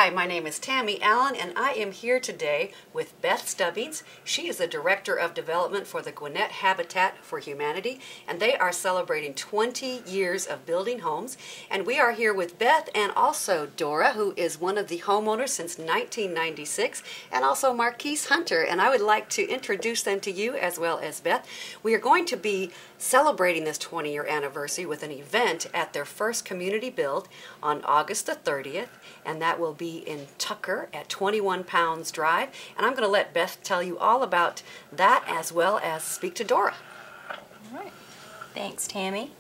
Hi, my name is Tammy Allen, and I am here today with Beth Stubbing. She is the Director of Development for the Gwinnett Habitat for Humanity, and they are celebrating 20 years of building homes. And we are here with Beth and also Dora, who is one of the homeowners since 1996, and also Marquis Hunter. And I would like to introduce them to you as well as Beth. We are going to be celebrating this 20-year anniversary with an event at their first community build on August the 30th, and that will be in Tucker at 21 Pounds Drive. And I'm going to let Beth tell you all about that as well as speak to Dora. All right. Thanks, Tammy.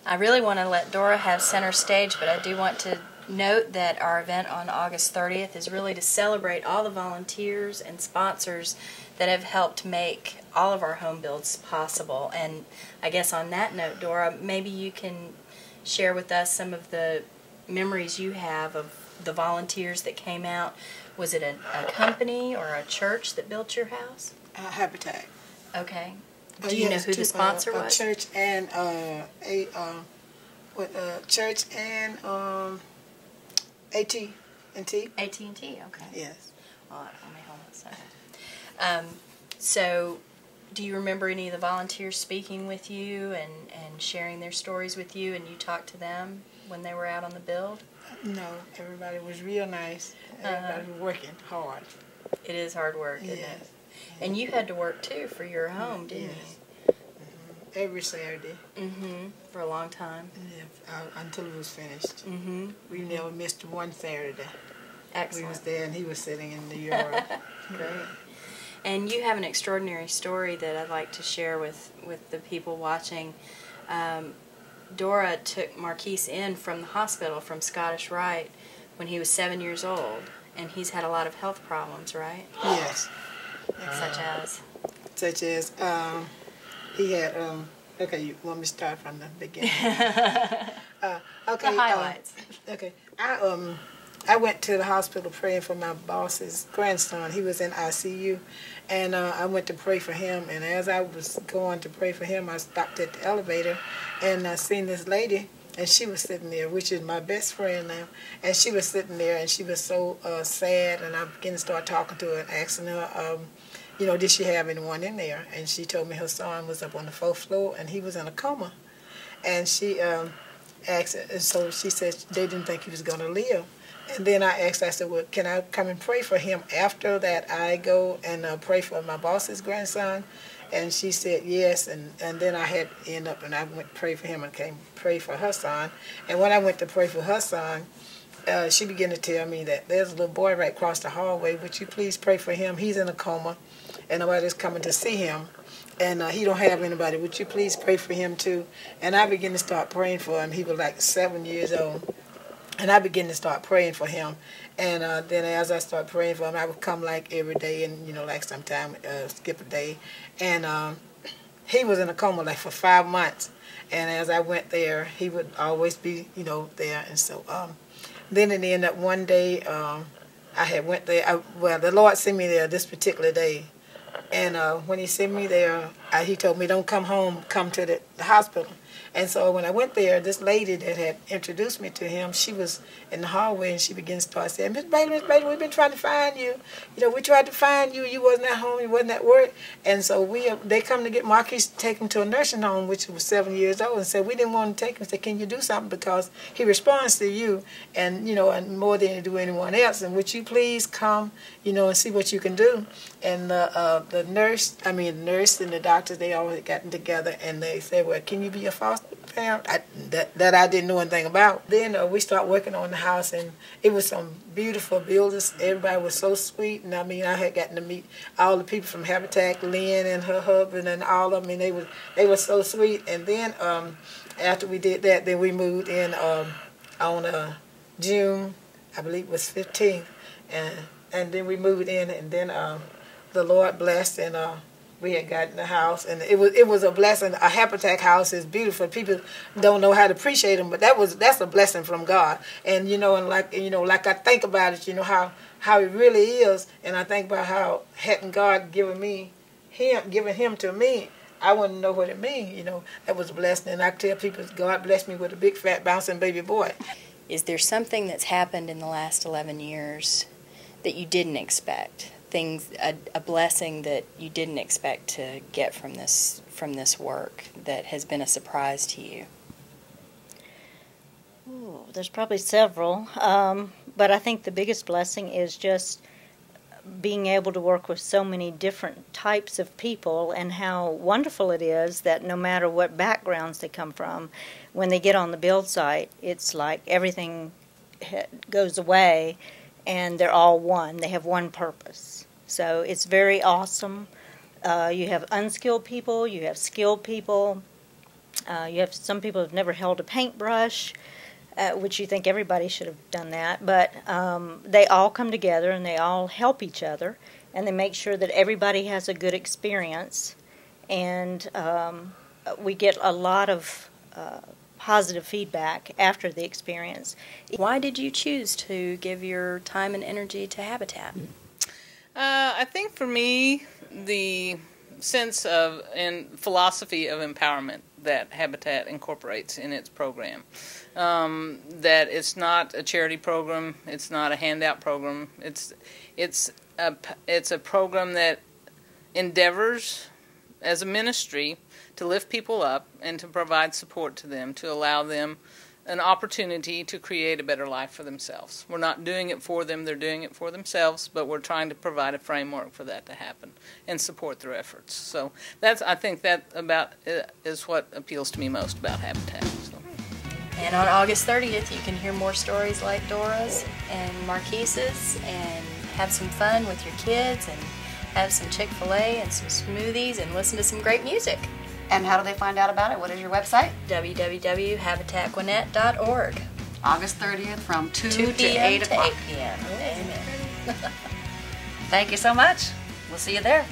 I really want to let Dora have center stage, but I do want to note that our event on August 30th is really to celebrate all the volunteers and sponsors that have helped make all of our home builds possible. And I guess on that note, Dora, maybe you can share with us some of the memories you have of the volunteers that came out. Was it a company or a church that built your house? Habitat. Okay. Do you know who the sponsor was? A church and church and AT&T. AT&T. Okay. Yes. Well, let me hold on a second. So, do you remember any of the volunteers speaking with you and sharing their stories with you, and you talked to them when they were out on the build? No, everybody was real nice. Everybody was working hard. It is hard work, isn't it? Yes. And you had to work too for your home, didn't you? Every Saturday. For a long time. Yeah, until it was finished. We never missed one Saturday. Excellent. We was there and he was sitting in the yard. Great. And you have an extraordinary story that I'd like to share with the people watching. Dora took Marquis in from the hospital from Scottish Rite when he was 7 years old, and he's had a lot of health problems, right? Yes. Such as? He had, okay, you want me to start from the beginning? Okay. The highlights. Okay. I went to the hospital praying for my boss's grandson. He was in ICU, and I went to pray for him. And as I was going to pray for him, I stopped at the elevator, and I seen this lady, and she was sitting there, which is my best friend now. And she was sitting there, and she was so sad. And I began to start talking to her and asking her, you know, did she have anyone in there? And she told me her son was up on the 4th floor, and he was in a coma. And she asked, and so she said they didn't think he was going to live. And then I asked, I said, well, can I come and pray for him after that I go and pray for my boss's grandson? And she said yes, and then I had to end up, and I went to pray for him and came to pray for her son. And when I went to pray for her son, she began to tell me that there's a little boy right across the hallway. Would you please pray for him? He's in a coma, and nobody's coming to see him. And he don't have anybody. Would you please pray for him too? And I began to start praying for him. He was like 7 years old. And I began to start praying for him. And then as I started praying for him, I would come like every day and, you know, like sometime skip a day. And he was in a coma like for 5 months. And as I went there, he would always be, you know, there. And so then it ended up one day, I had went there. Well, the Lord sent me there this particular day. And when he sent me there, he told me, don't come home, come to the hospital. And so when I went there, this lady that had introduced me to him, she was in the hallway, and she began to start saying, Miss Bailey, we've been trying to find you. You know, we tried to find you. You wasn't at home. You wasn't at work. And so they come to get Marquis to take him to a nursing home, which was 7 years old, and said, we didn't want to take him. Said, can you do something? Because he responds to you, and, you know, and more than you do anyone else. And would you please come, you know, and see what you can do? And the nurse and the doctors, they all had gotten together, and they said, well, can you be a foster parent? That I didn't know anything about. Then we started working on the house, and it was some beautiful builders. Everybody was so sweet, and I mean, I had gotten to meet all the people from Habitat, Lynn and her husband, and all of them. And they were so sweet. And then after we did that, then we moved in on June, I believe it was 15th, and then we moved in, and then the Lord blessed, and we had gotten the house, and it was a blessing. A Habitat house is beautiful. People don't know how to appreciate them, but that's a blessing from God. And you know, and like I think about it, you know how it really is, and I think about how hadn't God given him to me, I wouldn't know what it means. You know, that was a blessing, and I tell people, God blessed me with a big fat bouncing baby boy. is there something that's happened in the last 11 years that you didn't expect? A blessing that you didn't expect to get from this work that has been a surprise to you? Ooh, there's probably several, but I think the biggest blessing is just being able to work with so many different types of people, and how wonderful it is that no matter what backgrounds they come from, when they get on the build site, it's like everything goes away and they're all one. They have one purpose. So it's very awesome. You have unskilled people, you have skilled people, you have some people who've never held a paintbrush, which you think everybody should have done that, but they all come together and they all help each other, and they make sure that everybody has a good experience, and we get a lot of positive feedback after the experience. Why did you choose to give your time and energy to Habitat? I think for me, the sense of and philosophy of empowerment that Habitat incorporates in its program. That it's not a charity program, it's not a handout program. It's a program that endeavors as a ministry to lift people up and to provide support to them, to allow them an opportunity to create a better life for themselves. We're not doing it for them, they're doing it for themselves, but we're trying to provide a framework for that to happen and support their efforts. So I think that is what appeals to me most about Habitat. So. And on August 30th, you can hear more stories like Dora's and Marquis's, and have some fun with your kids, and have some Chick-fil-A and some smoothies, and listen to some great music. And how do they find out about it? What is your website? www.habitatgwinnett.org. August 30th from 2 to p.m. 8 o'clock. to 8 p.m. Amen. Thank you so much. We'll see you there.